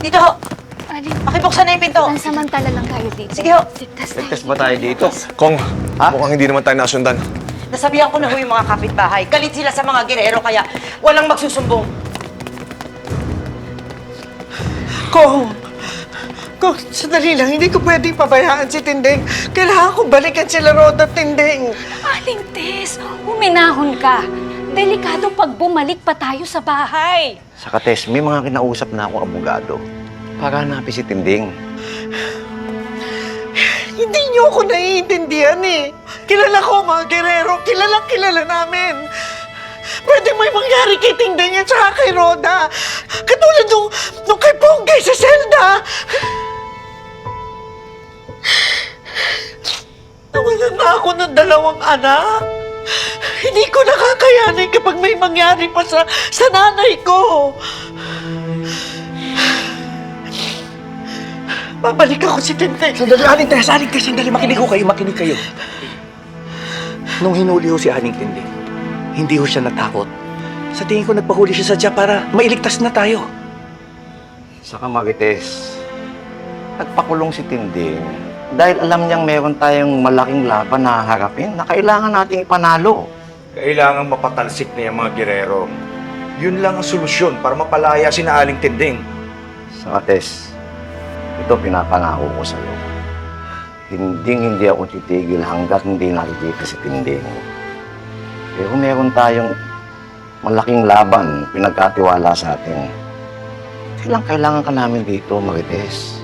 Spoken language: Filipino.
Dito ho! Aling, Pakibuksan na yung pinto! pansamantala lang tayo dito. Sige ho! Ligtas ba tayo dito? Kong, mukhang hindi naman tayo nasundan. Nasabihan ko na ho yung mga kapitbahay. Galit sila sa mga girero kaya walang magsusumbong. Kung sandali lang, hindi ko pwedeng pabayaan si Tinding. Kailangan ko balikan sila Roda at Tinding. Aling Tess, huminahon ka. Delikado pag bumalik pa tayo sa bahay. Saka Tess, may mga kinausap na akong abogado para hanapin si Tinding. Hindi niyo ako naiintindihan eh. Kilala ko mga gerero, kilala namin. Pwede may mangyari kay Tinding at saka kay Roda. Katulad nung kay Ponggay sa Zelda. Nawalan na ako ng 2 anak. Hindi ko nakakayanin kapag may mangyari pa sa nanay ko. Babalik ako si Tinding. Sandali, Aling Tess, sandali, makinig kayo. Nung hinuli ho si Aling Tinding, hindi ho siya natakot. Sa tingin ko nagpahuli siya sadya para mailigtas na tayo. Saka Marites, nagpakulong si Tinding dahil alam niyang meron tayong malaking laban na harapin na kailangan nating ipanalo. Kailangan mapatalsik na yung mga girero. Yun lang ang solusyon para mapalaya si Aling Tinding. Saka Tess, ito pinapangako ko sa'yo. Hindi ako titigil hanggat hindi nakikita si Tinding. Pero meron tayong malaking laban pinagkatiwala sa atin. Kailangan ka namin dito, Marites.